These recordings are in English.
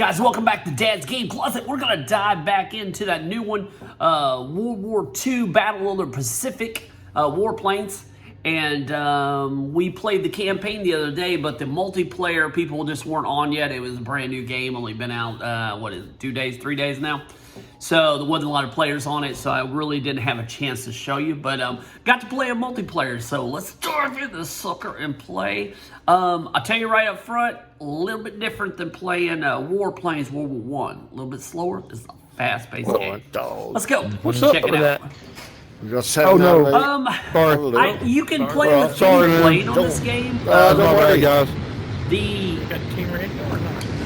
Guys, welcome back to Dad's Game Closet. We're going to dive back into that new one, World War II Battle of the Pacific, Warplanes. And we played the campaign the other day, but the multiplayer people just weren't on yet. It was a brand new game, only been out, 2 days, 3 days now. So there wasn't a lot of players on it, so I really didn't have a chance to show you. But got to play a multiplayer, so let's dive into this sucker and play. I'll tell you right up front, a little bit different than playing Warplanes World War I. A little bit slower. It's a fast-paced game. Let's go. What's up Check it with out. that? Oh no! Sorry. You can play with plane on this game. Don't worry, guys.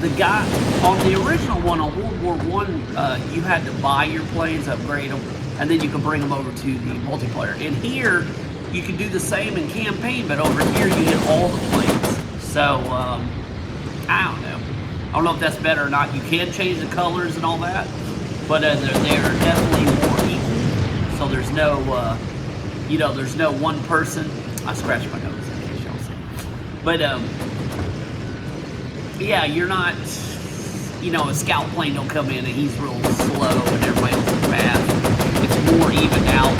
The guy on the original one on World War I, you had to buy your planes, upgrade them, and then you could bring them over to the multiplayer. And here, you can do the same in campaign, but over here you get all the planes. So I don't know. I don't know if that's better or not. You can change the colors and all that, but they're definitely more equal. So there's no, there's no one person. I scratched my nose in case y'all see. But yeah, you're not, a scout plane don't come in and he's real slow and everybody else is fast. It's more evened out.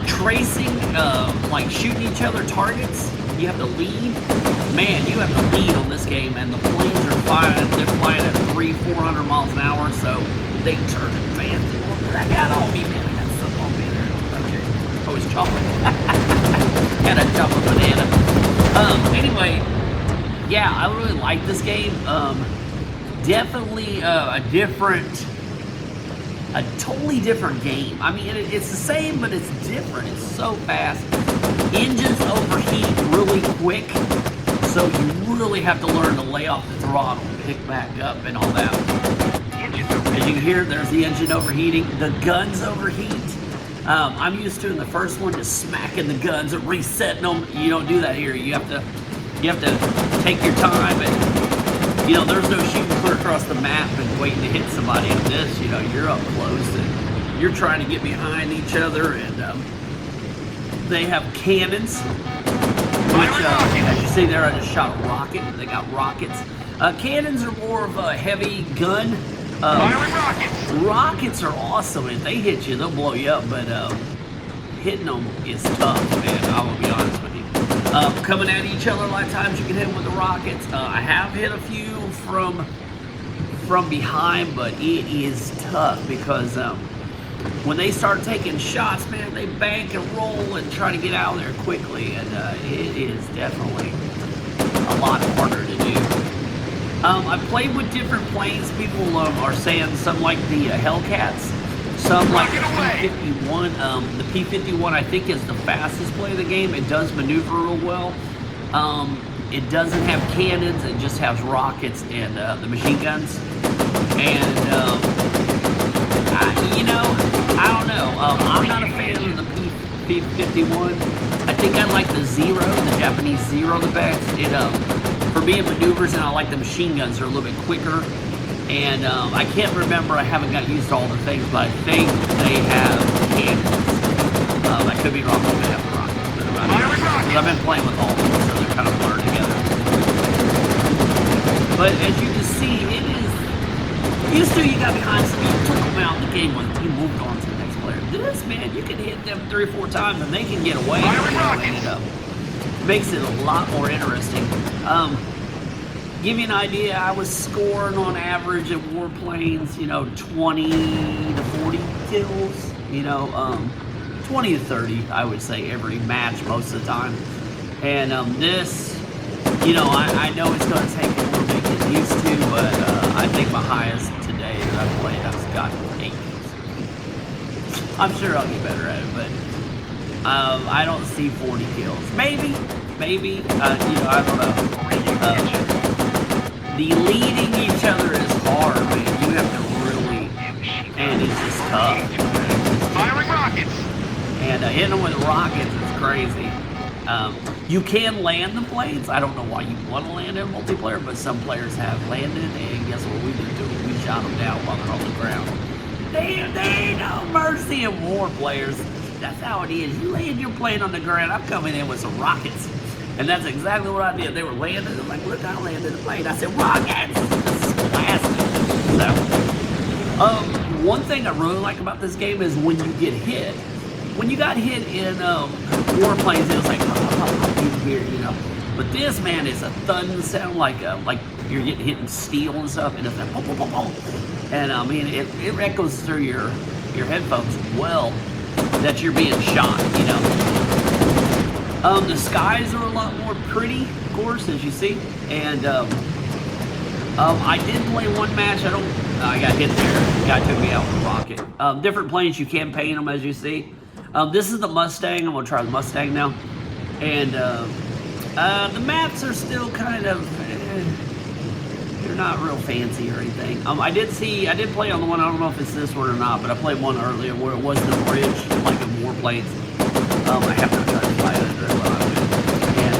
Tracing, like shooting each other targets, you have to lead. Man, you have to lead on this game, and the planes are flying. They're flying at 300-400 miles an hour, so they turn fast. That got on me, man. I got something on me there. Okay. I was chopping. Had a chop a banana. Anyway, yeah, I really like this game. Definitely a totally different game. I mean, it's the same, but it's different. It's so fast. Engines overheat really quick, so you really have to learn to lay off the throttle, pick back up, and all that. As you can hear, there's the engine overheating. The guns overheat. I'm used to in the first one just smacking the guns and resetting them. You don't do that here. You have to take your time, and there's no shooting clear across the map and waiting to hit somebody. In this, you're up close and you're trying to get behind each other, and they have cannons, which as you see there, I just shot a rocket. They got rockets. Cannons are more of a heavy gun. Rockets are awesome. If they hit you, they'll blow you up, but hitting them is tough, man. I will be honest with you. Coming at each other, a lot of times you can hit them with the rockets. I have hit a few from behind, but it is tough because when they start taking shots, man, they bank and roll and try to get out of there quickly, and it is definitely a lot harder to do. I played with different planes. People are saying some like the Hellcats, some like the P-51. The P-51 I think is the fastest plane of the game. It does maneuver real well. It doesn't have cannons. It just has rockets and the machine guns. And I don't know. I'm not a fan of the P-51. I think I like the Zero, the Japanese Zero, the best. For being maneuvers, and I like the machine guns. They're a little bit quicker. And I can't remember. I haven't got used to all the things, but I think they have cannons. I could be wrong. They have rockets. Because I've been playing with all of them, so they're kind of blurred together. But as you can see, it is. Used to, you got behind some, you took them out in the game when you moved on to the next player. This, man, you can hit them 3 or 4 times and they can get away and it up. Makes it a lot more interesting. Give you an idea, I was scoring on average at Warplanes, 20 to 40 kills, 20 to 30, I would say, every match most of the time. And this, I know it's going to take a little bit to get used to, but I think my highest today that I've played, I've gotten 8 kills. I'm sure I'll get better at it, but I don't see 40 kills. Maybe, I don't know. The leading each other is hard, man. You have to really, and it's just tough. Firing rockets! And hitting them with rockets is crazy. You can land the planes. I don't know why you want to land in multiplayer, but some players have landed, and guess what we did to them? We shot them down while they're on the ground. They ain't no mercy in war players. That's how it is. You land your plane on the ground, I'm coming in with some rockets. And that's exactly what I did. They were landing. They're like, look, I landed the plane. I said, rockets! This is blasting. So, one thing I really like about this game is when you get hit. When you got hit in Warplanes, it was like, here, you know. But this, man, is a thud sound like you're getting hit in steel and stuff, and it's like boom, boom, boom, boom. And I mean, it echoes through your headphones well that you're being shot, you know. The skies are a lot more pretty, of course, as you see, and I did play one match. I got hit there. The guy took me out with a rocket. Different planes, you can paint them, as you see. This is the Mustang. I'm gonna try the Mustang now, and the maps are still kind of. They're not real fancy or anything. I did play on the one, I don't know if it's this one or not, but I played one earlier where it was the bridge, like in Warplanes. I have not tried to fly it very well. And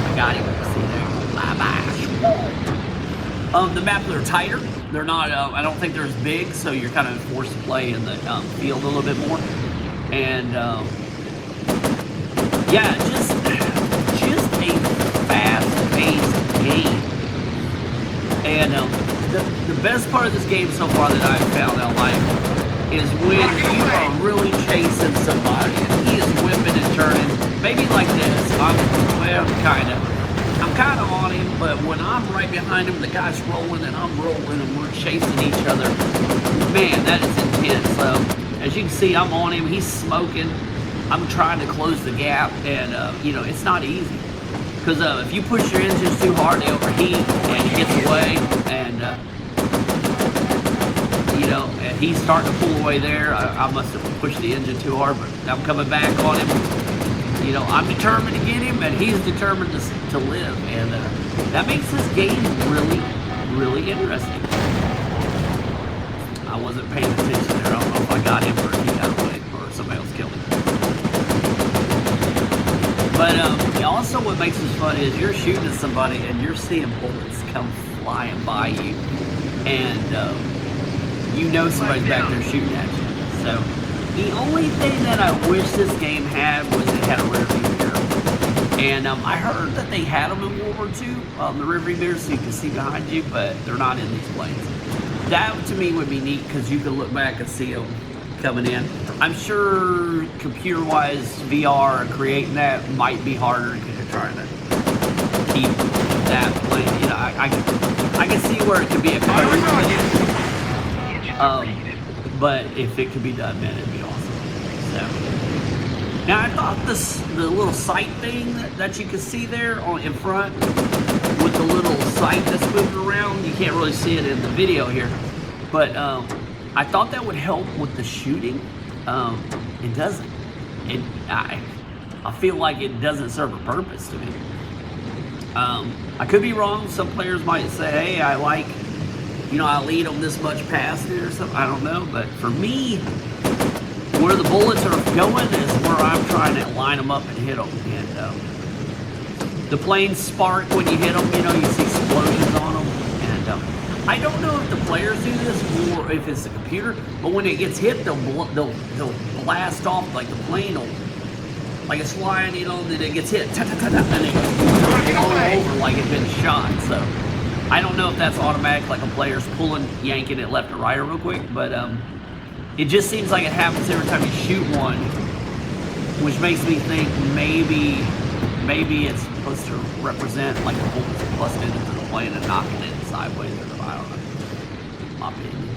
I got him. See there. Bye-bye. The maps are tighter. They're not, I don't think they're as big, so you're kind of forced to play in the field a little bit more. And yeah, just a fast-paced game. And the best part of this game so far that I've found out like is when you are really chasing somebody and he is whipping and turning, maybe like this. I'm kind of on him, but when I'm right behind him, the guy's rolling and I'm rolling and we're chasing each other. Man, that is intense. So as you can see, I'm on him. He's smoking. I'm trying to close the gap, and you know, it's not easy. Because if you push your engines too hard, they overheat and it gets away, and you know, and he's starting to pull away there. I must have pushed the engine too hard, but I'm coming back on him. You know, I'm determined to get him, and he's determined to live, and that makes this game really, really interesting. I wasn't paying attention there. I don't know if I got him or he got away, or somebody else killed him. But also what makes this fun is you're shooting at somebody and you're seeing bullets come flying by you. And you know somebody's back there shooting at you. So the only thing that I wish this game had was it had a rear view mirror. And I heard that they had them in World War II, the rear view mirrors, so you can see behind you, but they're not in these planes. That to me would be neat because you can look back and see them coming in. I'm sure computer-wise VR creating that might be harder because you're trying to keep that plane. You know, I can see where it could be a cover, but if it could be done, man, it'd be awesome. So now I thought the little sight thing that you can see there in front with the little sight that's moving around, you can't really see it in the video here, but I thought that would help with the shooting. It doesn't. I feel like it doesn't serve a purpose to me. I could be wrong. Some players might say, hey, I lead them this much past it or something. I don't know. But for me, where the bullets are going is where I'm trying to line them up and hit them. And the planes spark when you hit them. You know, you see explosions on them. And I don't know if the players do this or if it's the computer, but when it gets hit, they'll blast off, like the plane will, like it's flying, you know, then it gets hit, and it goes all over like it's been shot. So I don't know if that's automatic, like a player's yanking it left or right real quick, but it just seems like it happens every time you shoot one, which makes me think maybe it's supposed to represent like the bullets busting into the plane and knocking it sideways, or I don't know. My opinion.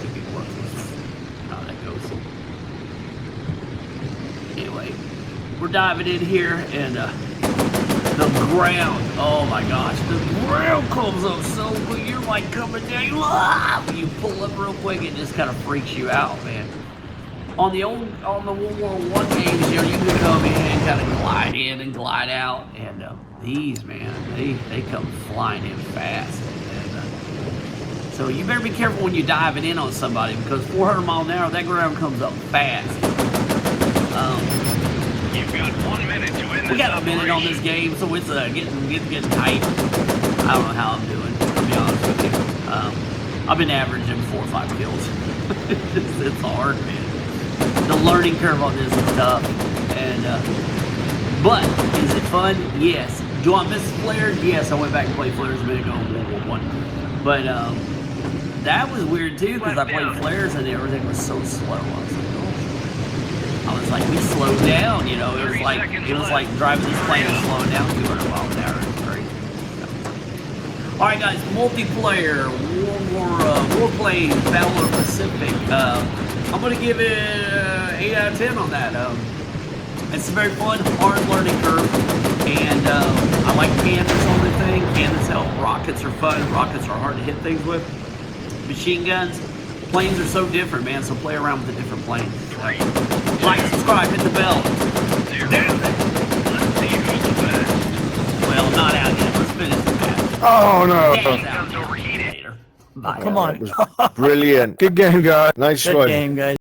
Could be worthless. You know how that goes. Anyway, we're diving in here, and the ground, oh my gosh, the ground comes up so good, you're like coming down, when you pull up real quick, it just kind of freaks you out, man. On the World War I games, you know, you can come in and kind of glide in and glide out, and these, man, they come flying in fast. So you better be careful when you're diving in on somebody, because 400 miles an hour, that ground comes up fast. You've got 1 minute to win. We got a minute on this game, so it's getting tight. I don't know how I'm doing, to be honest with you. I've been averaging 4 or 5 kills. It's hard, man. The learning curve on this is tough, and But is it fun? Yes. Do I miss flares? Yes, I went back and played flares a minute ago in World War I. But that was weird too because I played flares and everything was so slow. I was like, we slowed down, you know. It was like driving this plane and slowing down 200 miles an hour. It's crazy. All right, guys, multiplayer, Warplanes, Battle of the Pacific. I'm gonna give it 8 out of 10 on that. It's a very fun, hard learning curve, and I like cannons on the thing. Cannons help. Rockets are fun. Rockets are hard to hit things with. Machine guns, planes are so different, man. So play around with the different planes. Like, subscribe, hit the bell. Damn it. Let's see who's the best. Well, not out yet. Let's finish the match. Oh no! Guns overheated. Later. Bye. Come on. Brilliant. Good game, guys. Nice Good one. game, guys.